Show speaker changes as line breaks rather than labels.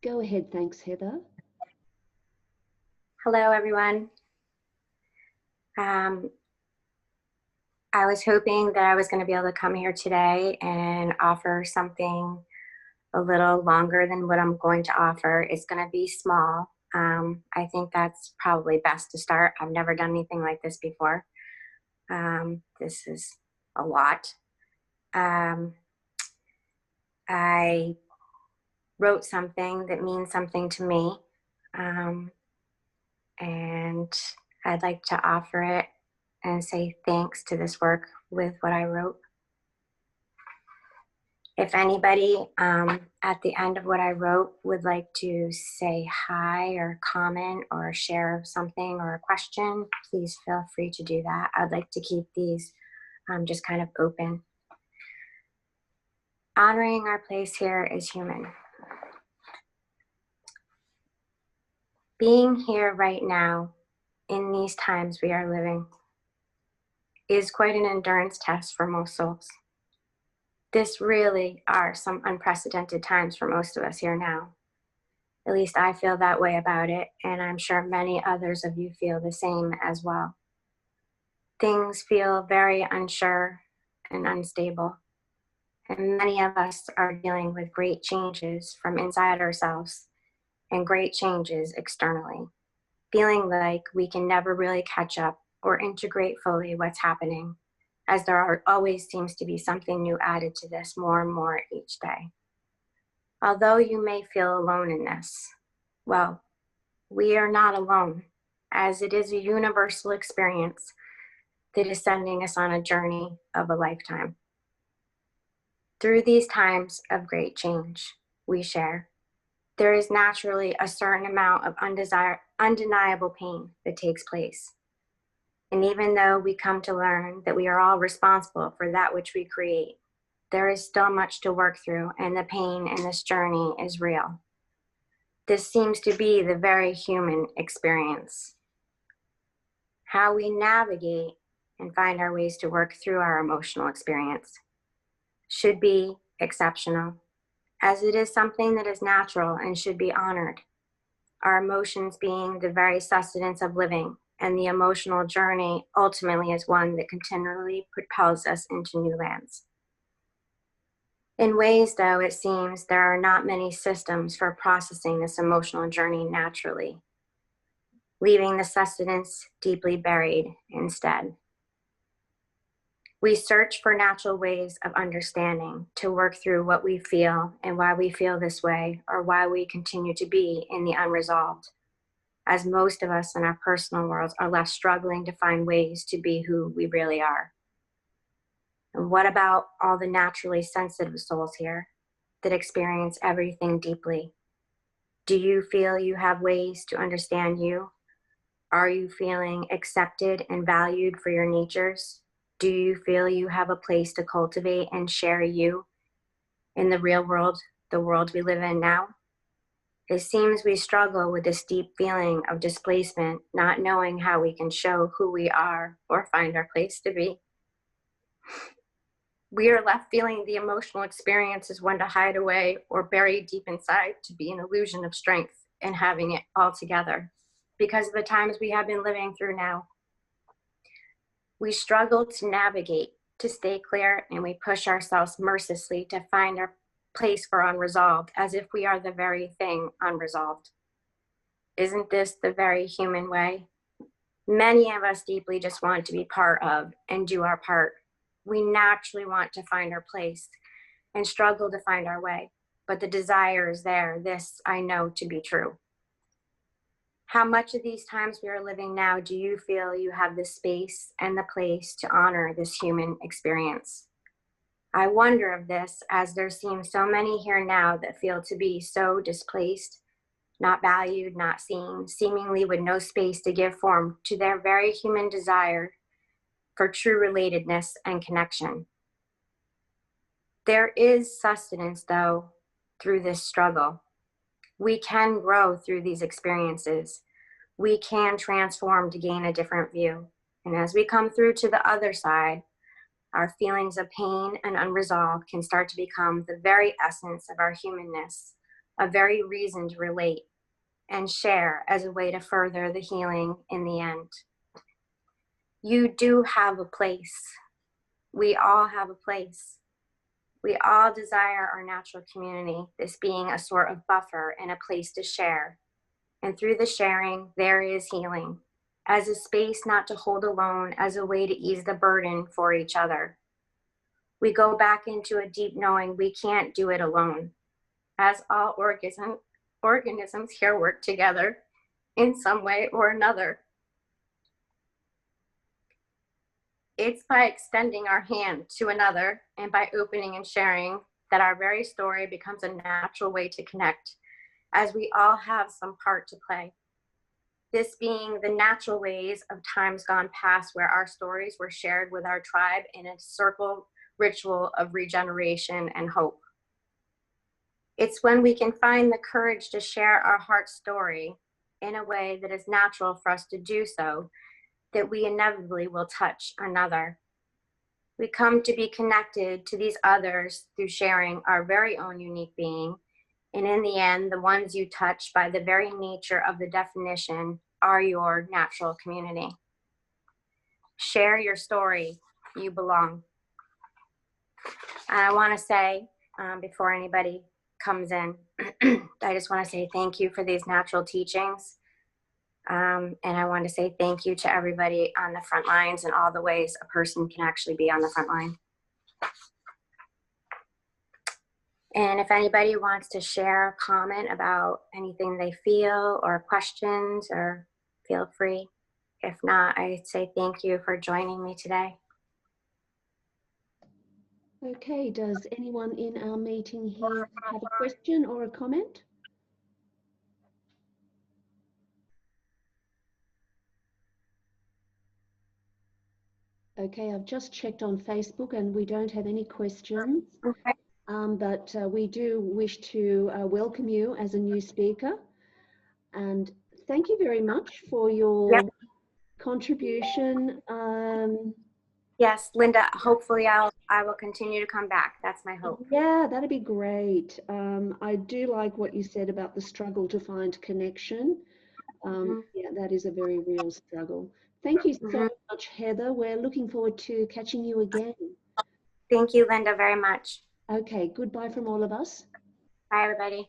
Go ahead, thanks, Heather.
Hello, everyone. I was hoping that I was going to be able to come here today and offer something a little longer than what I'm going to offer. It's going to be small. I think that's probably best to start. I've never done anything like this before. This is a lot. I wrote something that means something to me, and I'd like to offer it and say thanks to this work with what I wrote. If anybody at the end of what I wrote would like to say hi or comment or share something or a question, please feel free to do that. I'd like to keep these just kind of open. Honoring our place here as human. Being here right now in these times we are living is quite an endurance test for most souls. This really are some unprecedented times for most of us here now. At least I feel that way about it, and I'm sure many others of you feel the same as well. Things feel very unsure and unstable, and many of us are dealing with great changes from inside ourselves and great changes externally, feeling like we can never really catch up or integrate fully what's happening, as there always seems to be something new added to this more and more each day. Although you may feel alone in this, well, we are not alone, as it is a universal experience that is sending us on a journey of a lifetime. Through these times of great change we share, there is naturally a certain amount of undeniable pain that takes place. And even though we come to learn that we are all responsible for that which we create, there is still much to work through, and the pain in this journey is real. This seems to be the very human experience. How we navigate and find our ways to work through our emotional experience should be exceptional, as it is something that is natural and should be honored. Our emotions being the very sustenance of living, and the emotional journey ultimately is one that continually propels us into new lands. In ways, though, it seems there are not many systems for processing this emotional journey naturally, leaving the sustenance deeply buried instead. We search for natural ways of understanding to work through what we feel and why we feel this way, or why we continue to be in the unresolved, as most of us in our personal worlds are left struggling to find ways to be who we really are. And what about all the naturally sensitive souls here that experience everything deeply? Do you feel you have ways to understand you? Are you feeling accepted and valued for your natures? Do you feel you have a place to cultivate and share you in the real world, the world we live in now? It seems we struggle with this deep feeling of displacement, not knowing how we can show who we are or find our place to be. We are left feeling the emotional experience is one to hide away or bury deep inside to be an illusion of strength and having it all together. Because of the times we have been living through now, we struggle to navigate, to stay clear, and we push ourselves mercilessly to find our place for unresolved, as if we are the very thing unresolved. Isn't this the very human way? Many of us deeply just want to be part of and do our part. We naturally want to find our place and struggle to find our way, but the desire is there. This I know to be true. How much of these times we are living now do you feel you have the space and the place to honor this human experience? I wonder of this, as there seem so many here now that feel to be so displaced, not valued, not seen, seemingly with no space to give form to their very human desire for true relatedness and connection. There is sustenance, though, through this struggle. We can grow through these experiences. We can transform to gain a different view. And as we come through to the other side, our feelings of pain and unresolved can start to become the very essence of our humanness, a very reason to relate and share as a way to further the healing in the end. You do have a place. We all have a place. We all desire our natural community, this being a sort of buffer and a place to share. And through the sharing, there is healing, as a space not to hold alone, as a way to ease the burden for each other. We go back into a deep knowing we can't do it alone, as all organisms here work together in some way or another. It's by extending our hand to another and by opening and sharing that our very story becomes a natural way to connect, as we all have some part to play. This being the natural ways of times gone past where our stories were shared with our tribe in a circle ritual of regeneration and hope. It's when we can find the courage to share our heart story in a way that is natural for us to do so, that we inevitably will touch another. We come to be connected to these others through sharing our very own unique being. And in the end, the ones you touch by the very nature of the definition are your natural community. Share your story, you belong. And I want to say, before anybody comes in, I just want to say thank you for these natural teachings. And I want to say thank you to everybody on the front lines and all the ways a person can actually be on the front line. And if anybody wants to share a comment about anything they feel or questions, or feel free. If not, I'd say thank you for joining me today.
Okay, does anyone in our meeting here have a question or a comment? Okay, I've just checked on Facebook and we don't have any questions.
Okay.
But we do wish to welcome you as a new speaker. And thank you very much for your contribution.
Yes, Linda, hopefully I will continue to come back. That's my hope.
Yeah, that'd be great. I do like what you said about the struggle to find connection. Yeah, that is a very real struggle. Thank you so much, Heather. We're looking forward to catching you again.
Thank you, Linda, very much.
Okay, goodbye from all of us.
Bye, everybody.